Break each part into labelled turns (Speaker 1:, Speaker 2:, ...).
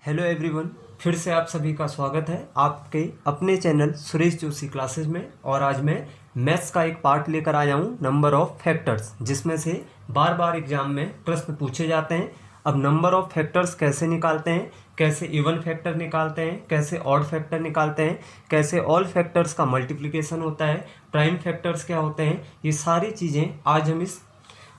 Speaker 1: Hello everyone, फिर से आप सभी का स्वागत है आपके अपने चैनल सुरेश जोशी क्लासेस में। और आज मैं मैथ्स का एक पार्ट लेकर आया हूँ, नंबर ऑफ फैक्टर्स, जिसमें से बार बार एग्जाम में प्रश्न पूछे जाते हैं। अब नंबर ऑफ फैक्टर्स कैसे निकालते हैं, कैसे इवन फैक्टर निकालते हैं, कैसे ऑड फैक्टर निकालते हैं, कैसे ऑल फैक्टर्स का मल्टीप्लिकेशन होता है, प्राइम फैक्टर्स क्या होते हैं, ये सारी चीज़ें आज हम इस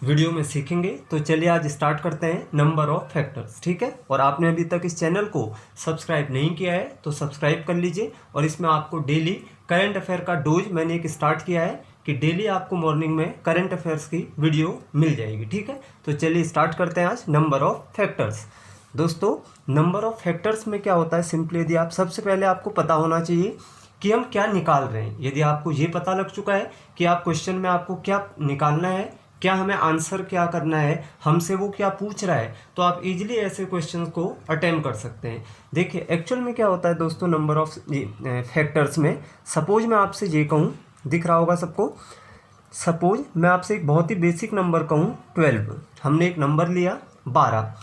Speaker 1: वीडियो में सीखेंगे। तो चलिए आज स्टार्ट करते हैं नंबर ऑफ फैक्टर्स, ठीक है। और आपने अभी तक इस चैनल को सब्सक्राइब नहीं किया है तो सब्सक्राइब कर लीजिए। और इसमें आपको डेली करंट अफेयर का डोज मैंने एक स्टार्ट किया है कि डेली आपको मॉर्निंग में करंट अफेयर्स की वीडियो मिल जाएगी, ठीक है। तो चलिए स्टार्ट करते हैं आज नंबर ऑफ फैक्टर्स। दोस्तों, नंबर ऑफ फैक्टर्स में क्या होता है, सिंपली यदि आप सबसे पहले आपको पता होना चाहिए कि हम क्या निकाल रहे हैं। यदि आपको ये पता लग चुका है कि आप क्वेश्चन में आपको क्या निकालना है, क्या हमें आंसर क्या करना है, हमसे वो क्या पूछ रहा है, तो आप इजीली ऐसे क्वेश्चंस को अटेम्प्ट कर सकते हैं। देखिए एक्चुअल में क्या होता है दोस्तों, नंबर ऑफ फैक्टर्स में सपोज मैं आपसे ये कहूँ, दिख रहा होगा सबको, सपोज मैं आपसे एक बहुत ही बेसिक नंबर कहूँ 12, हमने एक नंबर लिया 12।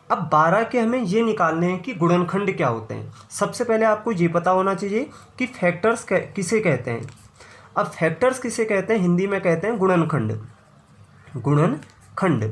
Speaker 1: अब 12 के हमें ये निकालने हैं कि गुणनखंड क्या होते हैं। सबसे पहले आपको ये पता होना चाहिए कि फैक्टर्स किसे कहते हैं। अब फैक्टर्स किसे कहते हैं, हिंदी में कहते हैं गुणनखंड। गुणनखंड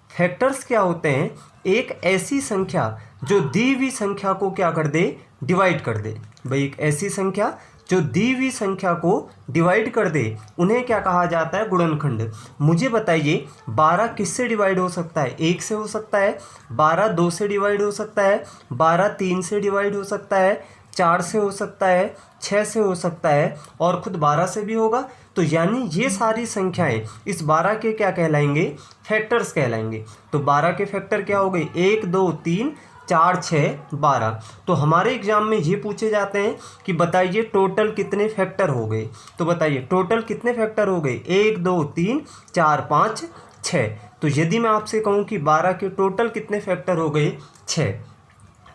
Speaker 1: फैक्टर्स क्या होते हैं, एक ऐसी संख्या जो दी हुई संख्या को क्या कर दे, डिवाइड कर दे। भाई एक ऐसी संख्या जो दी हुई संख्या को डिवाइड कर दे, उन्हें क्या कहा जाता है, गुणनखंड। मुझे बताइए 12 किससे डिवाइड हो सकता है, 1 से हो सकता है, 12 2 से डिवाइड हो सकता है, 12 3 से डिवाइड हो सकता है, 4 से हो सकता है, 6 से हो सकता है, और खुद 12 से भी होगा। तो यानी ये सारी संख्याएं इस 12 के क्या कहलाएंगे, फैक्टर्स कहलाएंगे। तो 12 के फैक्टर क्या हो गए, 1 2 3 4 6 12। तो हमारे एग्जाम में ये पूछे जाते हैं कि बताइए टोटल कितने फैक्टर हो गए। तो बताइए टोटल कितने फैक्टर हो गए, 1 2 3 4 5 6। तो यदि मैं आपसे कहूँ कि 12 के टोटल कितने फैक्टर हो गए, 6।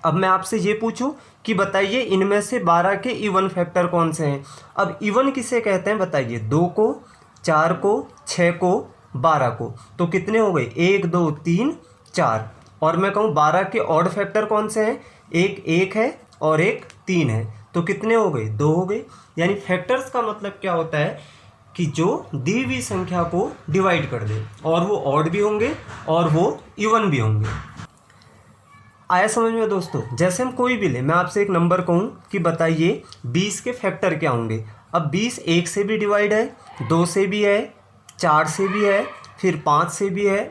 Speaker 1: अब मैं आपसे ये पूछूं कि बताइए इनमें से 12 के इवन फैक्टर कौन से हैं। अब इवन किसे कहते हैं, बताइए 2 को, 4 को, 6 को, 12 को। तो कितने हो गए, 1 2 3 4। और मैं कहूँ 12 के ऑड फैक्टर कौन से हैं, एक 1 है और एक 3 है। तो कितने हो गए, 2 हो गए। यानी फैक्टर्स का मतलब क्या होता है कि जो दी हुई संख्या को डिवाइड कर दे, और वो ऑड भी होंगे और वो इवन भी होंगे। आया समझ में दोस्तों। जैसे हम कोई भी ले, मैं आपसे एक नंबर कहूँ कि बताइए 20 के फैक्टर क्या होंगे। अब 20 1 से भी डिवाइड है, 2 से भी है, 4 से भी है, फिर 5 से भी है,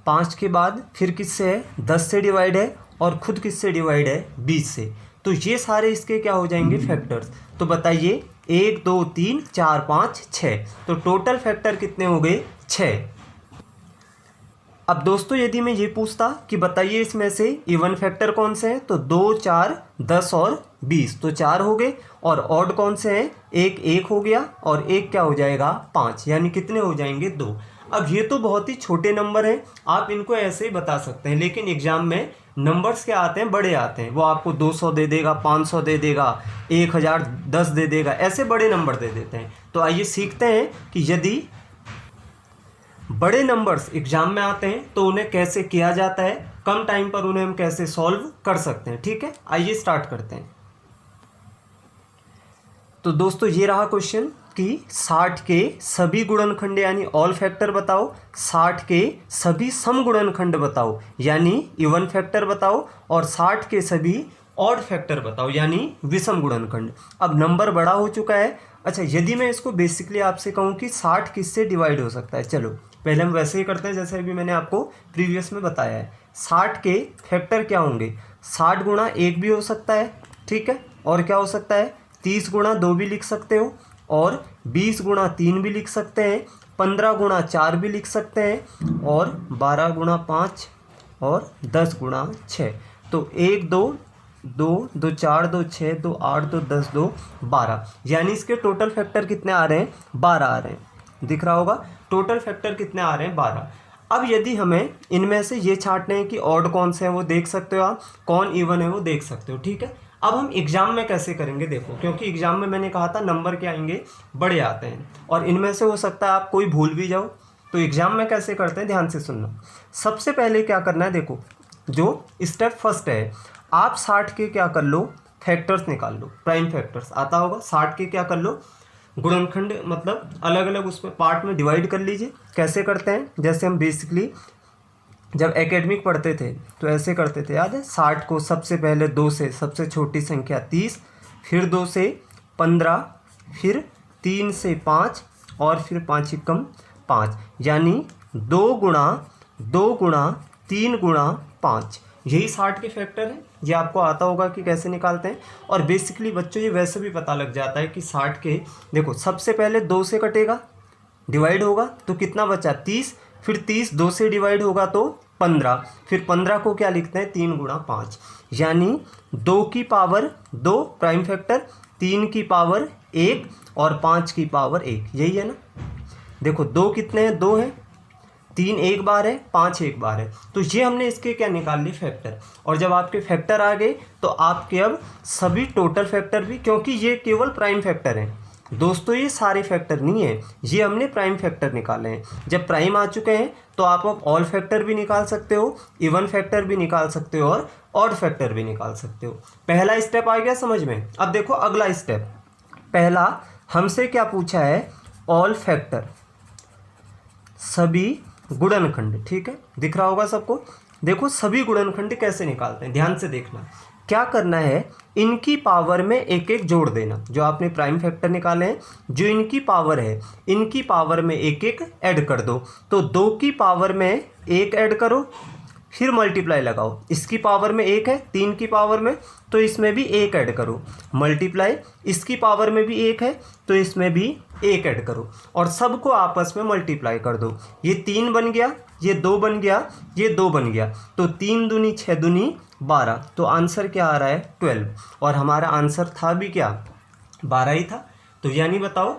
Speaker 1: 5 के बाद फिर किससे है, 10 से डिवाइड है, और खुद किससे डिवाइड है, 20 से। तो ये सारे इसके क्या हो जाएंगे, फैक्टर्स। तो बताइए 1 2 3 4 5 6। तो टोटल फैक्टर कितने हो गए, 6। अब दोस्तों यदि मैं ये पूछता कि बताइए इसमें से इवन फैक्टर कौन से हैं, तो 2 4 10 और 20। तो 4 हो गए। और ऑड कौन से हैं, एक 1 हो गया और एक क्या हो जाएगा, 5। यानी कितने हो जाएंगे, 2। अब ये तो बहुत ही छोटे नंबर हैं, आप इनको ऐसे ही बता सकते हैं। लेकिन एग्जाम में नंबर्स क्या आते हैं, बड़े आते हैं। वो आपको 200 दे देगा, 500 दे देगा, 1010 दे देगा, ऐसे बड़े नंबर दे देते हैं। तो आइए सीखते हैं कि यदि बड़े नंबर्स एग्जाम में आते हैं तो उन्हें कैसे किया जाता है, कम टाइम पर उन्हें हम कैसे सॉल्व कर सकते हैं, ठीक है। आइए स्टार्ट करते हैं। तो दोस्तों ये रहा क्वेश्चन कि 60 के सभी गुणनखंड यानी ऑल फैक्टर बताओ, 60 के सभी सम गुणनखंड बताओ यानी इवन फैक्टर बताओ, और 60 के सभी ऑड फैक्टर बताओ यानी विषम गुणनखंड। अब नंबर बड़ा हो चुका है। अच्छा, यदि मैं इसको बेसिकली आपसे कहूँ कि 60 किससे डिवाइड हो सकता है, चलो पहले हम वैसे ही करते हैं जैसे अभी मैंने आपको प्रीवियस में बताया है। 60 के फैक्टर क्या होंगे, 60 गुणा 1 भी हो सकता है, ठीक है। और क्या हो सकता है, 30 गुणा 2 भी लिख सकते हो, और 20 गुणा 3 भी लिख सकते हैं, 15 गुणा 4 भी लिख सकते हैं, और 12 गुणा 5 और 10 गुणा 6। तो 1 2 2 2 4 2 6 2 8 2 10 2 12। यानी इसके टोटल फैक्टर कितने आ रहे हैं, 12 आ रहे हैं। दिख रहा होगा टोटल फैक्टर कितने आ रहे हैं, 12। अब यदि हमें इनमें से ये छांटने हैं कि ऑड कौन से हैं वो देख सकते हो आप, कौन इवन है वो देख सकते हो, ठीक है। अब हम एग्जाम में कैसे करेंगे, देखो, क्योंकि एग्जाम में मैंने कहा था नंबर क्या आएंगे, बड़े आते हैं, और इनमें से हो सकता है आप कोई भूल भी जाओ। तो एग्जाम में कैसे करते हैं, ध्यान से सुनना। सबसे पहले क्या करना है, देखो जो स्टेप फर्स्ट है, आप 60 के क्या कर लो, फैक्टर्स निकाल लो, प्राइम फैक्टर्स आता होगा। 60 के क्या कर लो, गुणनखंड मतलब अलग अलग उसमें पार्ट में डिवाइड कर लीजिए। कैसे करते हैं, जैसे हम बेसिकली जब एकेडमिक पढ़ते थे तो ऐसे करते थे, याद है। 60 को सबसे पहले 2 से सबसे छोटी संख्या 30, फिर 2 से 15, फिर 3 से 5 और फिर 5 एकम 5, यानी 2 गुणा 3 गुणा 5, यही 60 के फैक्टर हैं। ये आपको आता होगा कि कैसे निकालते हैं। और बेसिकली बच्चों ये वैसे भी पता लग जाता है कि 60 के, देखो सबसे पहले 2 से कटेगा, डिवाइड होगा तो कितना बचा 30, फिर 30 2 से डिवाइड होगा तो 15, फिर 15 को क्या लिखते हैं 3 गुणा 5, यानी 2 की पावर 2 प्राइम फैक्टर, 3 की पावर 1 और 5 की पावर 1, यही है ना। देखो 2 कितने हैं, 2 है, 3 एक बार है, 5 एक बार है, तो ये हमने इसके क्या निकाल लिए फैक्टर। और जब आपके फैक्टर आ गए तो आपके अब सभी टोटल फैक्टर भी, क्योंकि ये केवल प्राइम फैक्टर हैं दोस्तों, ये सारे फैक्टर नहीं है, ये हमने प्राइम फैक्टर निकाले हैं। जब प्राइम आ चुके हैं तो आप अब ऑल फैक्टर भी निकाल सकते हो, इवन फैक्टर भी निकाल सकते हो और ऑड फैक्टर भी निकाल सकते हो। पहला स्टेप आ गया समझ में। अब देखो अगला स्टेप, पहला हमसे क्या पूछा है, ऑल फैक्टर, सभी गुणनखंड, ठीक है, दिख रहा होगा सबको। देखो सभी गुणनखंड कैसे निकालते हैं, ध्यान से देखना। क्या करना है, इनकी पावर में एक एक जोड़ देना। जो आपने प्राइम फैक्टर निकाले हैं, जो इनकी पावर है, इनकी पावर में एक एक ऐड कर दो। तो 2 की पावर में 1 ऐड करो, फिर मल्टीप्लाई लगाओ। इसकी पावर में 1 है, 3 की पावर में, तो इसमें भी 1 ऐड करो, मल्टीप्लाई, इसकी पावर में भी 1 है तो इसमें भी 1 ऐड करो, और सबको आपस में मल्टीप्लाई कर दो। ये 3 बन गया, ये 2 बन गया, ये 2 बन गया, तो 3 दूनी 6 दूनी 12, तो आंसर क्या आ रहा है 12। और हमारा आंसर था भी क्या, 12 ही था। तो यानी बताओ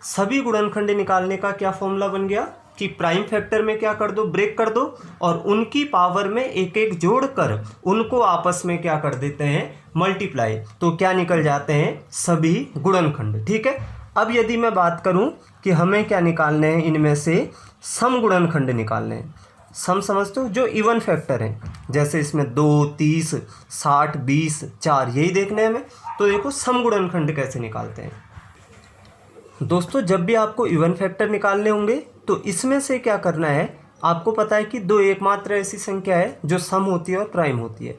Speaker 1: सभी गुणनखंड निकालने का क्या फॉर्मूला बन गया कि प्राइम फैक्टर में क्या कर दो, ब्रेक कर दो, और उनकी पावर में एक एक जोड़ कर उनको आपस में क्या कर देते हैं, मल्टीप्लाई, तो क्या निकल जाते हैं सभी गुणनखंड, ठीक है। अब यदि मैं बात करूं कि हमें क्या निकालने हैं, इनमें से सम गुणनखंड निकालने हैं। सम समझते हो, जो इवन फैक्टर हैं, जैसे इसमें 2, 30, 60, 20, 4, यही देखने हैं हमें। तो देखो सम गुणनखंड कैसे निकालते हैं दोस्तों। जब भी आपको इवन फैक्टर निकालने होंगे तो इसमें से क्या करना है, आपको पता है कि 2 एकमात्र ऐसी संख्या है जो सम होती है और प्राइम होती है।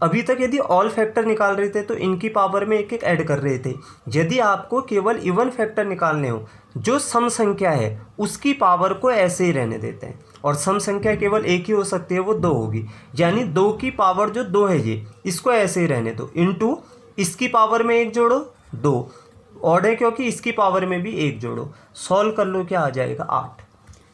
Speaker 1: अभी तक यदि ऑल फैक्टर निकाल रहे थे तो इनकी पावर में एक एक ऐड कर रहे थे। यदि आपको केवल इवन फैक्टर निकालने हो, जो सम संख्या है उसकी पावर को ऐसे ही रहने देते हैं, और सम संख्या केवल एक ही हो सकती है, वो 2 होगी, यानी 2 की पावर जो 2 है ये, इसको ऐसे ही रहने दो, इनटू इसकी पावर में 1 जोड़ो 2, ऑड है क्योंकि इसकी पावर में भी 1 जोड़ो, सॉल्व कर लो, क्या आ जाएगा 8।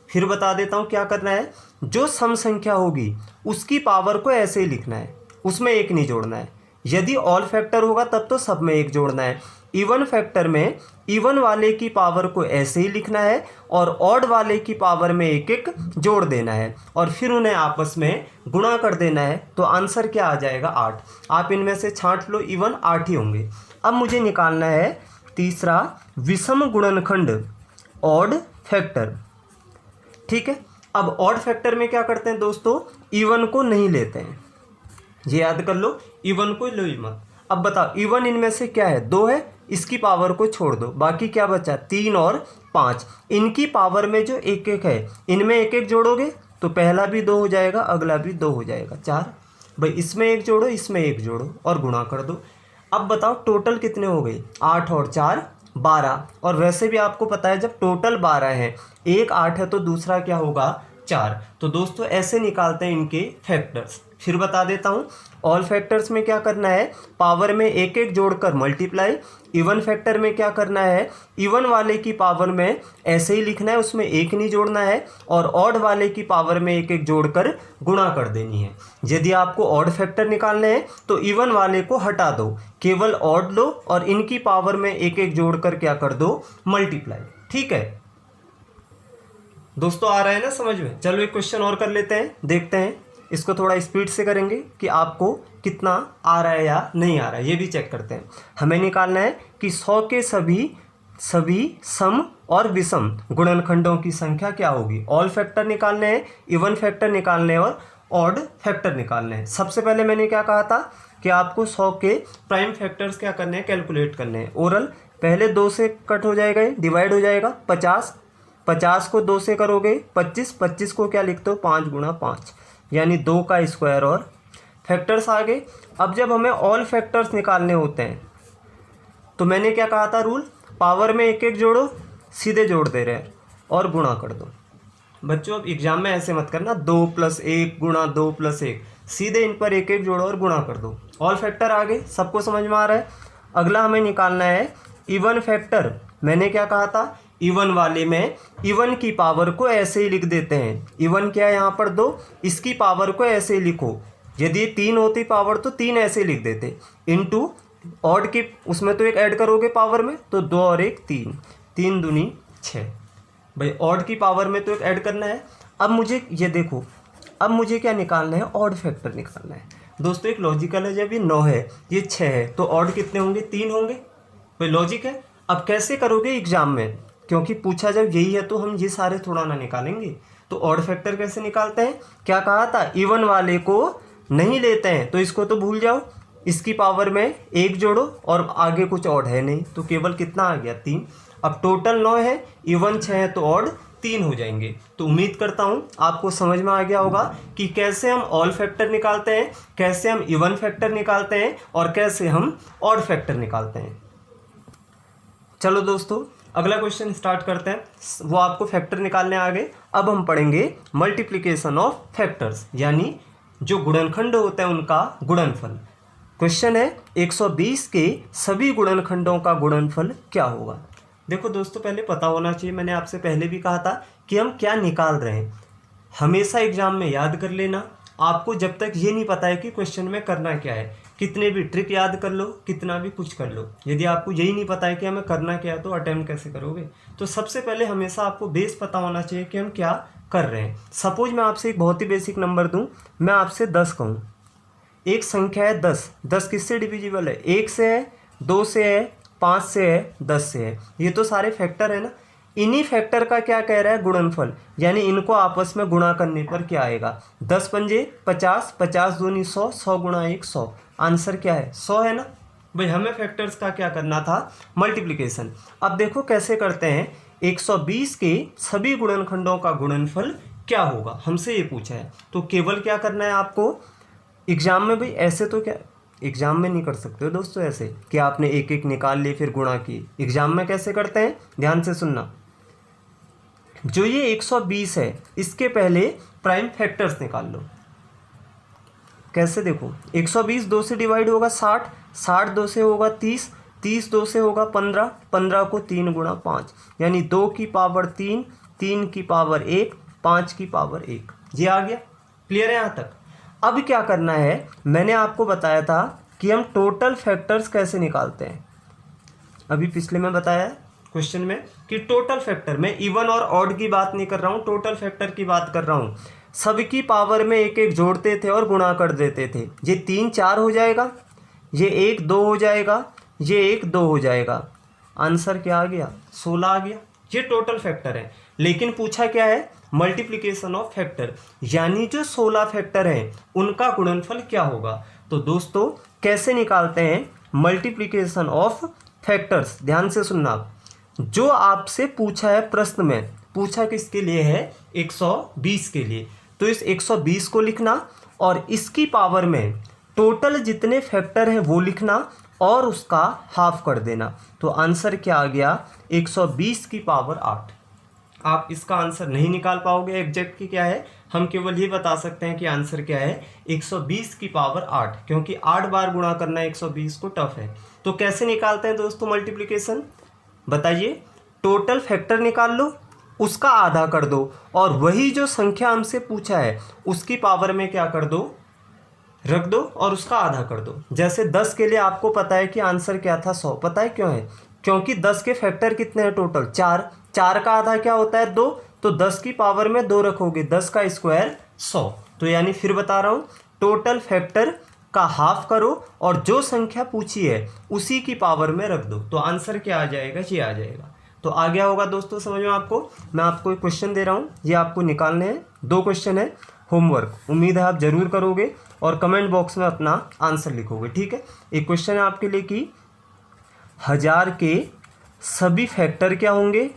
Speaker 1: फिर बता देता हूँ क्या करना है, जो सम संख्या होगी उसकी पावर को ऐसे ही लिखना है, उसमें 1 नहीं जोड़ना है। यदि ऑल फैक्टर होगा तब तो सब में 1 जोड़ना है। इवन फैक्टर में इवन वाले की पावर को ऐसे ही लिखना है और ऑड वाले की पावर में 1 1 जोड़ देना है, और फिर उन्हें आपस में गुणा कर देना है, तो आंसर क्या आ जाएगा 8। आप इनमें से छांट लो, इवन 8 ही होंगे। अब मुझे निकालना है तीसरा विषम गुणनखंड, ऑड फैक्टर, ठीक है। अब ऑड फैक्टर में क्या करते हैं दोस्तों, इवन को नहीं लेते हैं, ये याद कर लो, इवन को लो ही मत। अब बताओ इवन इनमें से क्या है, 2 है, इसकी पावर को छोड़ दो, बाकी क्या बचा 3 और 5। इनकी पावर में जो 1 1 है, इनमें 1 1 जोड़ोगे तो पहला भी 2 हो जाएगा, अगला भी 2 हो जाएगा, 4। भाई इसमें 1 जोड़ो, इसमें 1 जोड़ो और गुणा कर दो। अब बताओ टोटल कितने हो गए, 8 और 4 12। और वैसे भी आपको पता है जब टोटल 12 है, एक 8 है तो दूसरा क्या होगा 4। तो दोस्तों ऐसे निकालते हैं इनके फैक्टर्स। फिर बता देता हूँ, ऑल फैक्टर्स में क्या करना है, पावर में 1 1 जोड़कर मल्टीप्लाई। इवन फैक्टर में क्या करना है, इवन वाले की पावर में ऐसे ही लिखना है, उसमें 1 नहीं जोड़ना है, और ऑड वाले की पावर में 1 1 जोड़कर गुणा कर देनी है। यदि आपको ऑड फैक्टर निकालने हैं तो इवन वाले को हटा दो, केवल ऑड लो और इनकी पावर में 1 1 जोड़कर क्या कर दो, मल्टीप्लाई, ठीक है दोस्तों। आ रहा है ना समझ में। चलो एक क्वेश्चन और कर लेते हैं, देखते हैं, इसको थोड़ा स्पीड से करेंगे कि आपको कितना आ रहा है या नहीं आ रहा है, ये भी चेक करते हैं। हमें निकालना है कि 100 के सभी सम और विषम गुणनखंडों की संख्या क्या होगी। ऑल फैक्टर निकालने हैं, इवन फैक्टर निकालने हैं और ऑड फैक्टर निकालने हैं। सबसे पहले मैंने क्या कहा था कि आपको 100 के प्राइम फैक्टर्स क्या करने हैं, कैलकुलेट करने हैं। ओरल पहले 2 से कट हो जाएगा, ये डिवाइड हो जाएगा। 50 को 2 से करोगे 25 को क्या लिखते हो 5 गुणा 5 यानी 2 का स्क्वायर और फैक्टर्स आ गए। अब जब हमें ऑल फैक्टर्स निकालने होते हैं तो मैंने क्या कहा था रूल, पावर में एक एक जोड़ो, सीधे जोड़ दे रहे हैं और गुणा कर दो। बच्चों अब एग्जाम में ऐसे मत करना 2 + 1 गुणा 2 + 1, सीधे इन पर एक एक जोड़ो और गुणा कर दो। ऑल फैक्टर आ गए, सबको समझ में आ रहा है। अगला हमें निकालना है इवन फैक्टर। मैंने क्या कहा था, इवन वाले में इवन की पावर को ऐसे ही लिख देते हैं। इवन क्या है यहाँ पर 2, इसकी पावर को ऐसे ही लिखो। यदि 3 होती पावर तो 3 ऐसे ही लिख देते, इनटू ऑड की उसमें तो एक ऐड करोगे पावर में तो 2 और 1 3, 3 दूनी 6। भाई ऑड की पावर में तो एक ऐड करना है। अब मुझे ये देखो, अब मुझे क्या निकालना है, ऑड फैक्टर निकालना है। दोस्तों एक लॉजिकल है, जब ये 9 है ये 6 है तो ऑड कितने होंगे, 3 होंगे। भाई लॉजिक है। अब कैसे करोगे एग्जाम में, क्योंकि पूछा जब यही है तो हम ये सारे थोड़ा ना निकालेंगे। तो ऑड फैक्टर कैसे निकालते हैं, क्या कहा था, इवन वाले को नहीं लेते हैं तो इसको तो भूल जाओ, इसकी पावर में 1 जोड़ो और आगे कुछ ऑड है नहीं तो केवल कितना आ गया 3। अब टोटल 9 है, इवन 6 है तो ऑड 3 हो जाएंगे। तो उम्मीद करता हूँ आपको समझ में आ गया होगा कि कैसे हम ऑल फैक्टर निकालते हैं, कैसे हम इवन फैक्टर निकालते हैं और कैसे हम ऑड फैक्टर निकालते हैं। चलो दोस्तों अगला क्वेश्चन स्टार्ट करते हैं, वो आपको फैक्टर निकालने आ गए। अब हम पढ़ेंगे मल्टीप्लिकेशन ऑफ फैक्टर्स, यानी जो गुणनखंड होते हैं उनका गुणनफल। क्वेश्चन है 120 के सभी गुणनखंडों का गुणनफल क्या होगा। देखो दोस्तों पहले पता होना चाहिए, मैंने आपसे पहले भी कहा था कि हम क्या निकाल रहे हैं। हमेशा एग्जाम में याद कर लेना, आपको जब तक ये नहीं पता है कि क्वेश्चन में करना क्या है, कितने भी ट्रिक याद कर लो, कितना भी कुछ कर लो, यदि आपको यही नहीं पता है कि हमें करना क्या है तो अटेम्प्ट कैसे करोगे। तो सबसे पहले हमेशा आपको बेस पता होना चाहिए कि हम क्या कर रहे हैं। सपोज मैं आपसे एक बहुत ही बेसिक नंबर दूं, मैं आपसे 10 कहूँ, एक संख्या है 10, 10 किससे डिविजिबल है, 1 से है, 2 से है, 5 से है, 10 से है। ये तो सारे फैक्टर है ना, इन्हीं फैक्टर का क्या कह रहा है, गुणनफल, यानी इनको आपस में गुणा करने पर क्या आएगा। 10 पंजे 50, 50 दूनी 100, 100 गुणा 1 100, आंसर क्या है 100 है ना। भाई हमें फैक्टर्स का क्या करना था, मल्टीप्लिकेशन। अब देखो कैसे करते हैं, 120 के सभी गुणनखंडों का गुणनफल क्या होगा, हमसे ये पूछा है। तो केवल क्या करना है आपको, एग्जाम में भाई ऐसे तो क्या एग्जाम में नहीं कर सकते हो दोस्तों ऐसे कि आपने एक एक निकाल लिए फिर गुणा किए। एग्जाम में कैसे करते हैं, ध्यान से सुनना। जो ये 120 है इसके पहले प्राइम फैक्टर्स निकाल लो। कैसे देखो, 120 2 से डिवाइड होगा 60, 60 2 से होगा 30, 30 2 से होगा 15, 15 को 3 गुणा 5 यानी 2 की पावर 3, 3 की पावर 1, 5 की पावर 1। ये आ गया, क्लियर है यहाँ तक। अब क्या करना है, मैंने आपको बताया था कि हम टोटल फैक्टर्स कैसे निकालते हैं। अभी पिछले में बताया क्वेश्चन में कि टोटल फैक्टर, मैं इवन और ऑड की बात नहीं कर रहा हूँ, टोटल फैक्टर की बात कर रहा हूँ। सबकी पावर में एक एक जोड़ते थे और गुणा कर देते थे। ये 3 4 हो जाएगा, ये 1 2 हो जाएगा, ये 1 2 हो जाएगा। आंसर क्या आ गया, 16 आ गया। ये टोटल फैक्टर है। लेकिन पूछा क्या है, मल्टीप्लिकेशन ऑफ फैक्टर, यानी जो 16 फैक्टर हैं उनका गुणनफल क्या होगा। तो दोस्तों कैसे निकालते हैं मल्टीप्लिकेशन ऑफ फैक्टर्स, ध्यान से सुनना। जो आपसे पूछा है प्रश्न में, पूछा किसके लिए है, 120 के लिए। तो इस 120 को लिखना और इसकी पावर में टोटल जितने फैक्टर हैं वो लिखना और उसका हाफ कर देना। तो आंसर क्या आ गया, 120 की पावर 8। आप इसका आंसर नहीं निकाल पाओगे एग्जैक्ट की क्या है, हम केवल ये बता सकते हैं कि आंसर क्या है, 120 की पावर 8, क्योंकि 8 बार गुणा करना 120 को टफ है। तो कैसे निकालते हैं दोस्तों मल्टीप्लिकेशन, बताइए। टोटल फैक्टर निकाल लो, उसका आधा कर दो और वही जो संख्या हमसे पूछा है उसकी पावर में क्या कर दो, रख दो और उसका आधा कर दो। जैसे 10 के लिए आपको पता है कि आंसर क्या था, 100। पता है क्यों है, क्योंकि 10 के फैक्टर कितने हैं टोटल, 4, 4 का आधा क्या होता है 2, तो 10 की पावर में 2 रखोगे, 10 का स्क्वायर 100। तो यानी फिर बता रहा हूँ, टोटल फैक्टर का हाफ करो और जो संख्या पूछी है उसी की पावर में रख दो। तो आंसर क्या आ जाएगा, ये आ जाएगा। तो आ गया होगा दोस्तों समझ में आपको। मैं आपको एक क्वेश्चन दे रहा हूँ, ये आपको निकालने हैं। 2 क्वेश्चन है, होमवर्क। उम्मीद है आप ज़रूर करोगे और कमेंट बॉक्स में अपना आंसर लिखोगे। ठीक है, एक क्वेश्चन है आपके लिए कि 1000 के सभी फैक्टर क्या होंगे।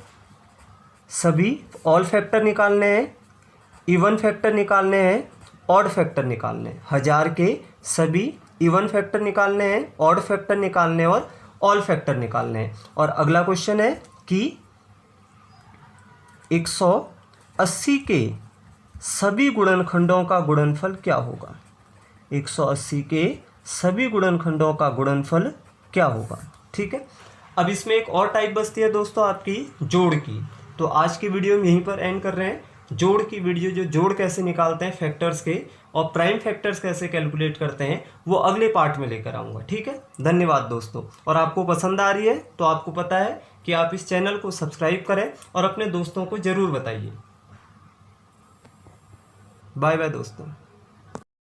Speaker 1: सभी ऑल फैक्टर निकालने हैं, इवन फैक्टर निकालने हैं, ऑड फैक्टर निकालने हैं। 1000 के सभी इवन फैक्टर निकालने हैं, ऑड फैक्टर निकालने हैं और ऑल फैक्टर निकालने हैं। और अगला क्वेश्चन है कि 180 के सभी गुणनखंडों का गुणनफल क्या होगा। 180 के सभी गुणनखंडों का गुणनफल क्या होगा। ठीक है, अब इसमें एक और टाइप बचती है दोस्तों आपकी जोड़ की। तो आज की वीडियो में यहीं पर एंड कर रहे हैं। जोड़ की वीडियो, जो जोड़ कैसे निकालते हैं फैक्टर्स के और प्राइम फैक्टर्स कैसे कैलकुलेट करते हैं, वो अगले पार्ट में लेकर आऊँगा। ठीक है, धन्यवाद दोस्तों। और आपको पसंद आ रही है तो आपको पता है कि आप इस चैनल को सब्सक्राइब करें और अपने दोस्तों को ज़रूर बताइए। बाय बाय दोस्तों।